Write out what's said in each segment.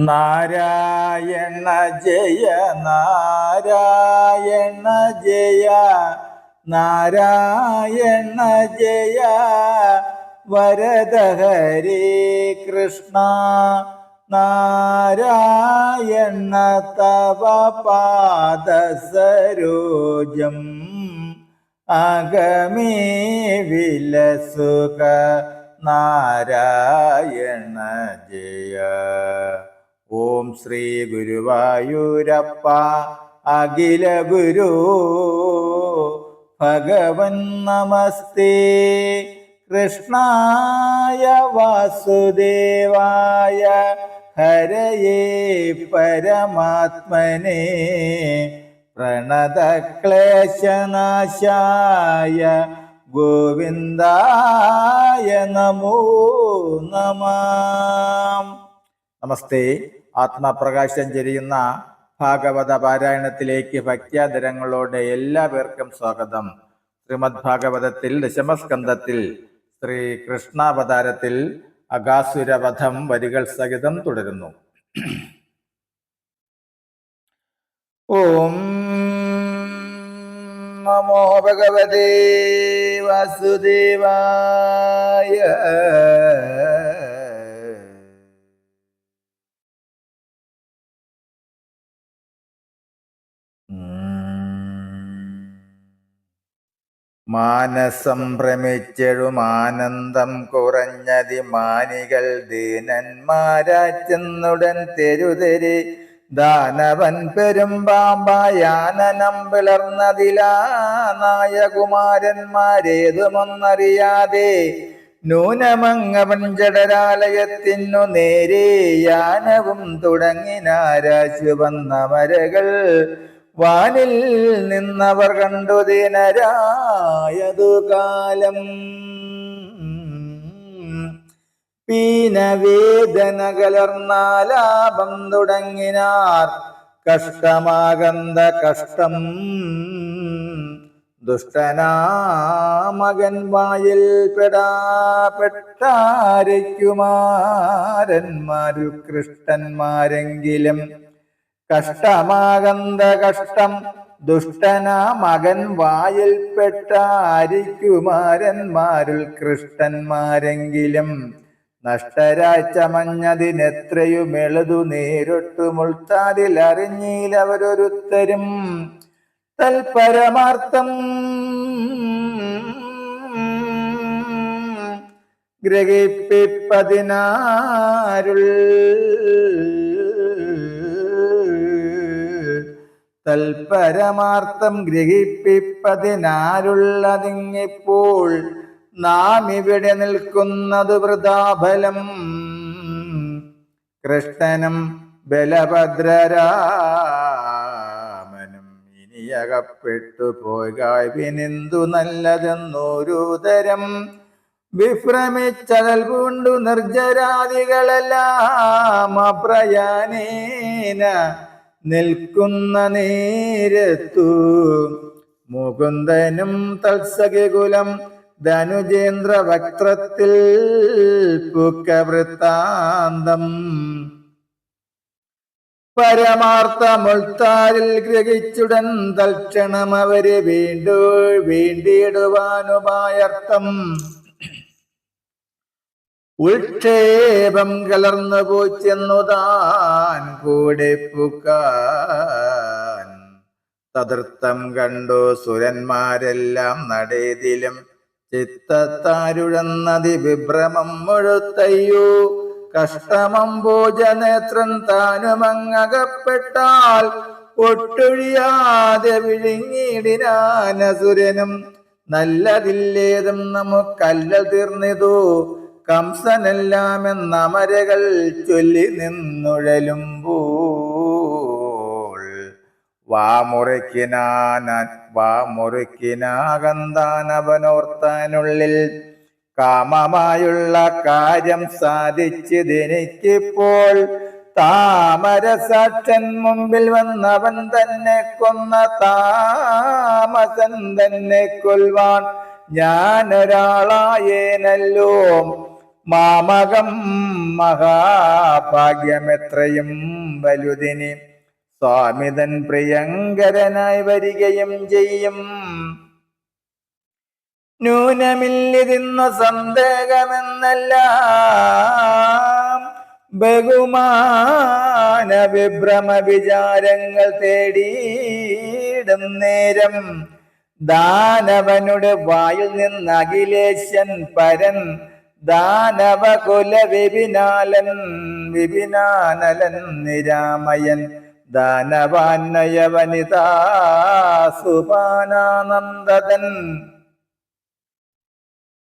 നാരായണ ജയ നാരായണ ജയ നാരായണ ജയ വരദ ഹരേ കൃഷ്ണ നാരായണ തവ പാദസരോജം അഗമേ വിലസുക നാരായണ ജയ. ഓം ശ്രീ ഗുരുവായൂരപ്പ അഖില ഗുരു ഭഗവൻ നമസ്തേ. കൃഷ്ണായ വാസുദേവായ ഹരയേ പരമാത്മനേ പ്രണതക്ലേശനാശായ ഗോവിന്ദായ നമോ നമഃ. നമസ്തേ. ആത്മപ്രകാശം ചൊരിയുന്ന ഭാഗവത പാരായണത്തിലേക്ക് ഭക്ത്യാദരങ്ങളോടെ എല്ലാ പേർക്കും സ്വാഗതം. ശ്രീമദ് ഭാഗവതത്തിൽ ദശമസ്കന്ധത്തിൽ ശ്രീകൃഷ്ണാവതാരത്തിൽ അകാസുരവധം വരികൾ സഹിതം തുടരുന്നു. ഓം നമോ ഭഗവതേ വാസുദേവായ. മാനസം ഭ്രമിച്ചെഴും ആനന്ദം കുറഞ്ഞതി മാനികൾ ദീനന്മാരാച്ചെന്നുടൻ തെരുതെരി ദാനവൻ പെരുമ്പാമ്പായാനനം പിളർന്നതിലാ നായകുമാരന്മാരേതുമൊന്നറിയാതെ നൂനമങ്ങവൻ ജഡരാലയത്തിനു നേരെ യാനവും തുടങ്ങിനാരാശു വന്ന മരകൾ വാനിൽ നിന്നവർ കണ്ടു ദീനരായതു കാലം. പീനവേദന കലർന്നാലാപം തുടങ്ങിനാർ കഷ്ടമാകന്ത കഷ്ടം ദുഷ്ടനാമകൻ വായിൽ പെട്ടാരയ്ക്കുമാരന്മാരു കൃഷ്ടന്മാരെങ്കിലും കഷ്ടമാകന്ത കഷ്ടം ദുഷ്ടന മകൻ വായിൽപ്പെട്ടാരിക്കുമാരന്മാരിൽ കൃഷ്ടന്മാരെങ്കിലും നഷ്ടരായി ചമഞ്ഞതിനെത്രയും എളുതു നേരിട്ടു മുൾത്താതിൽ അറിഞ്ഞില്ലവരൊരുത്തരും തൽപരമാർത്ഥം ഗ്രഹിപ്പിപ്പതിനാരുൾ തൽപരമാർത്ഥം ഗ്രഹിപ്പിപ്പതിനാരുള്ളതിങ്ങിപ്പോൾ നാം ഇവിടെ നിൽക്കുന്നത് വൃഥാഫലം. കൃഷ്ണനും ബലഭദ്രരാമനും ഇനിയകപ്പെട്ടു പോകായ് പിന്നെന്തു നല്ലതെന്നൊരു തരം വിഭ്രമിച്ചതൽ പൂണ്ടു നിർജ്ജരാദികളെല്ലാം അപ്രയാനേന നിൽക്കുന്ന നേരത്തു മുകുന്ദനും തത്സഖികുലം ധനുജേന്ദ്ര വക്ത്രത്തിൽ പുക്കവൃത്താന്തം പരമാർത്ഥമുൾത്താരിൽ ഗ്രഹിച്ചുടൻ തൽക്ഷണം അവര് വീണ്ടിടുവാനുപായർത്ഥം ഉൾക്ഷേപം കലർന്നു പോച്ചെന്നു താൻ കൂടെ പൂക്കാൻ തതൃത്തം കണ്ടു സുരന്മാരെല്ലാം നടേതിലും ചിത്തത്താരുഴന്നതി വിഭ്രമം മുഴുത്തയ്യോ കഷ്ടമംബോജനേത്രൻ താനുമങ്ങകപ്പെട്ടാൽ ഒട്ടൊഴിയാതെ വിഴുങ്ങിടിനാനസുരനും നല്ലതില്ലേതും നമുക്കല്ല തീർന്നിതു കംസനെല്ലാം എന്നമരകൾ ചൊല്ലി നിന്നുഴലുമ്പോൾ വാമുറുക്കിനാകന്താനവനോർത്താനുള്ളിൽ കാമമായുള്ള കാര്യം സാധിച്ചതെനിക്കിപ്പോൾ താമരസാക്ഷൻ മുമ്പിൽ വന്നവൻ തന്നെ കൊന്ന താമസൻ തന്നെ കൊൽവാൻ ഞാനൊരാളായേനല്ലോ മാമകം മഹാഭാഗ്യമെത്രയും വലുതിന് സ്വാമിതൻ പ്രിയങ്കരനായി വരികയും ചെയ്യും. ന്യൂനമില്ലിതിന്നു സന്ദേഹമെന്നെല്ലാം ബഹുമാന വിഭ്രമ വിചാരങ്ങൾ തേടിയിടും നേരം ദാനവനുടെ വായിൽ നിന്ന് അഖിലേശൻ പരൻ ദാനവകുല വിപിനാനലൻ നിരാമയൻ ദാനവാന്നയ വനിതാ സുപാനാനന്ദതൻ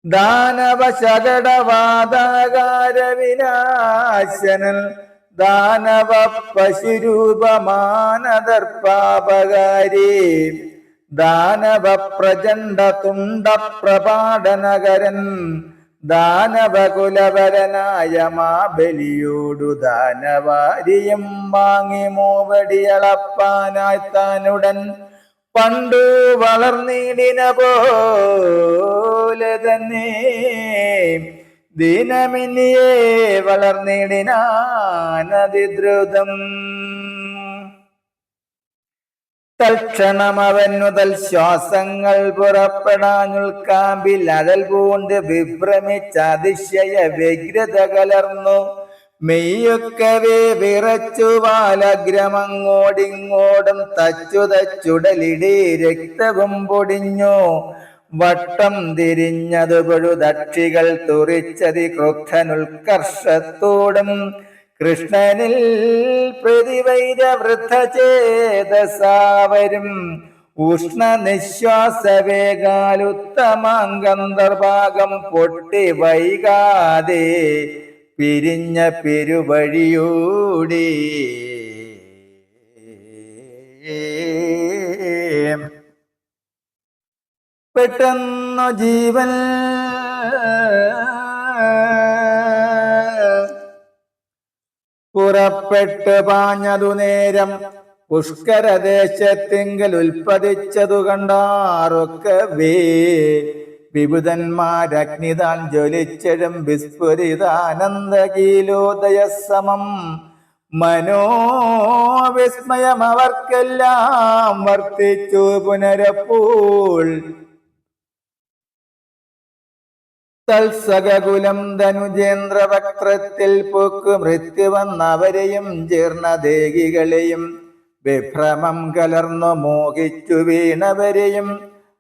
ദാനവ ശകടവാദാകാര വിനാശനൻ ദാനവ പശുരൂപമാനദർപ്പാപകാരി ദാനവ പ്രചണ്ഡ തുണ്ട പ്രപാടനകരൻ ദാനവകുലവരനായ മാബലിയോടു ദാനവാരിയും വാങ്ങി മൂവടിയളപ്പാനായി താനുടൻ പണ്ടു വളർന്നിടിന പോലെ തന്നെ ദീനമിനിയെ വളർന്നിടിനാനതിദ്രുതം. തൽക്ഷണം അവനു ശ്വാസങ്ങൾ പുറപ്പെടാനുൾക്കാമ്പിൽ അഴൽ പൂണ്ട് വിഭ്രമിച്ചതിശയ വ്യഗ്രത കലർന്നു. മെയ്യൊക്കവേ വിറച്ചു വാലഗ്രമങ്ങോടിങ്ങോടും തച്ചുടലിടി രക്തവും പൊടിഞ്ഞു. വട്ടം തിരിഞ്ഞതു പഴുതക്ഷികൾ തുറിച്ചതി ക്രുദ്ധനുൽക്കർഷത്തോടും കൃഷ്ണനിൽ പ്രതിവൈരവൃദ്ധചേതസാവരും ഉഷ്ണ നിശ്വാസവേഗാലുത്തമാംഗന്തർഭാഗം പൊട്ടി വൈകാതെ പിരിഞ്ഞ പെരുവഴിയൂടി പെട്ടെന്നു ജീവൻ പുറപ്പെട്ട് പാഞ്ഞതു നേരം പുഷ്കരദേശത്തിങ്കൽ ഉൽപ്പതിച്ചതു കണ്ടാറൊക്കവേ വിബുധന്മാരഗ്നിതാൻ ജ്വലിച്ചഴും വിസ്ഫുരിതാനന്ദകീലോദയ സമം മനോവിസ്മയം അവർക്കെല്ലാം വർത്തിച്ചു പുനരപ്പോൾ. തൽസകുലം ധനുജേന്ദ്രവക്ത്രത്തിൽ പൊക്കു മൃത്യു വന്നവരെയും ജീർണദേഹികളെയും വിഭ്രമം കലർന്നു മോഹിച്ചു വീണവരെയും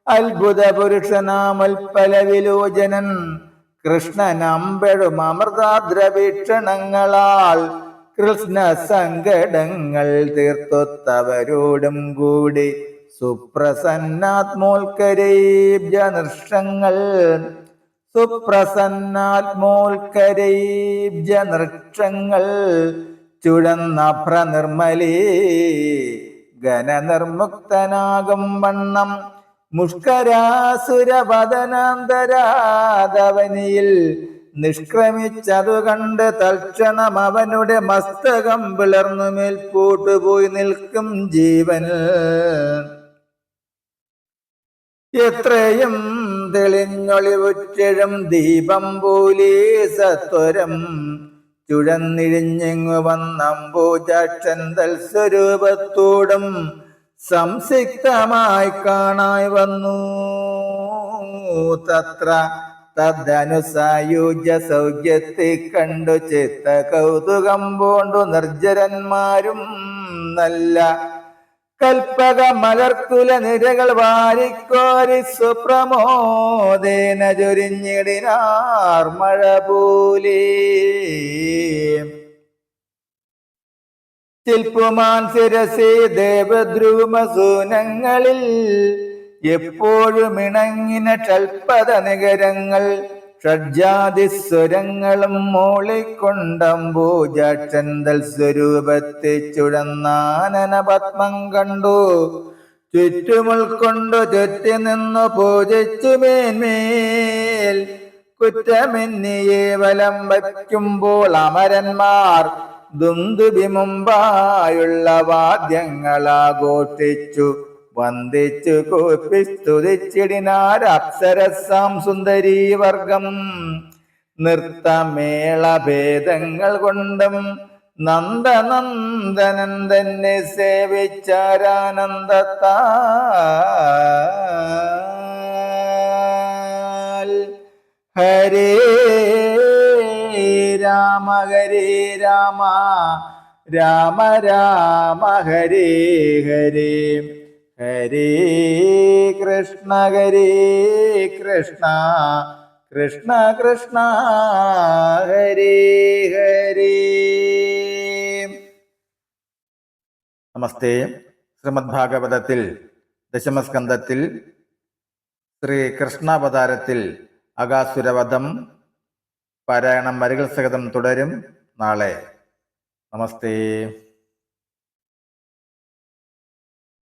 അത്ഭുത പുരുഷനാമൽപല വിലോചനൻ കൃഷ്ണനമ്പഴും അമൃതാദ്രവീക്ഷണങ്ങളാൽ കൃഷ്ണ സങ്കടങ്ങൾ തീർത്തൊത്തവരോടും കൂടി സുപ്രസന്നാത്മോൽക്കരൈബ്ജനൃക്ഷങ്ങൾ ചുഴന്നഭ്രനിർമ്മലീ ഘനനിർമുക്തനാകും വണ്ണം മുഷ്കരാസുരവദനാന്തരാധവനിയിൽ നിഷ്ക്രമിച്ചതു കണ്ട് തൽക്ഷണം അവനുടെ മസ്തകം പിളർന്നു മേൽപോട്ടുപോയി നിൽക്കും ജീവൻ. എത്രയും തെളിഞ്ഞൊളിവുറ്റഴും ദീപം പോലെ സത്വരം ചുഴന്നിഴിഞ്ഞെങ്ങു വന്നംബോജാക്ഷൻ തൽസ്വരൂപത്തോടും സംസിക്തമായി കാണായി വന്നു. തത്ര തദ്നുസായുജ്യ സൗഖ്യത്തെ കണ്ടു ചിത്ത കൗതുകം പൂണ്ടു നിർജ്ജരന്മാരും നല്ല കൽപ്പക മലർക്കുല നിരകൾ വാരിക്കോരി സുപ്രമോദേന ചൊരിഞ്ഞിടിനാർ മഴ പോലെ. ശില്പുമാൻ ശിരസി ദേവദ്രുമസൂനങ്ങളിൽ എപ്പോഴും ഇണങ്ങിന ക്ഷൽപത നികരങ്ങൾ ഷഡ്ജാതിസ്വരങ്ങളും മൂളിക്കൊണ്ടംബൂജാക്ഷന്തൽ സ്വരൂപത്തെ ചുഴന്നാനന പത്മം കണ്ടു ചുറ്റുമുൾക്കൊണ്ടു ചുറ്റി നിന്നു പൂജിച്ചു മേന്മേൽ കുറ്റമെന്നിയെ വലം വയ്ക്കുമ്പോൾ അമരന്മാർ ദുന്ദുബി മുമ്പായുള്ള വാദ്യങ്ങളാഘോഷിച്ചു വന്ദിച്ചു കൂപ്പി സ്തുതിച്ചിടിനാർ അപ്സരസാം സുന്ദരീ വർഗം. നൃത്തമേളഭേദങ്ങൾ കൊണ്ടും നന്ദനന്ദനൻ തന്നെ സേവിച്ചാരാനന്ദത്താൽ. ഹരേ രാമ ഹരേ രാമ രാമ രാമ ഹരേ ഹരേ ഹരേ കൃഷ്ണ കൃഷ്ണ കൃഷ്ണ കൃഷ്ണ ഹരേ ഹരേ. നമസ്തേ. ശ്രീമദ് ഭാഗവതത്തിൽ ദശമസ്കന്ധത്തിൽ ശ്രീ കൃഷ്ണാവതാരത്തിൽ അകാസുരവധം പാരായണം വരികൾ സഹിതം തുടരും നാളെ. നമസ്തേ.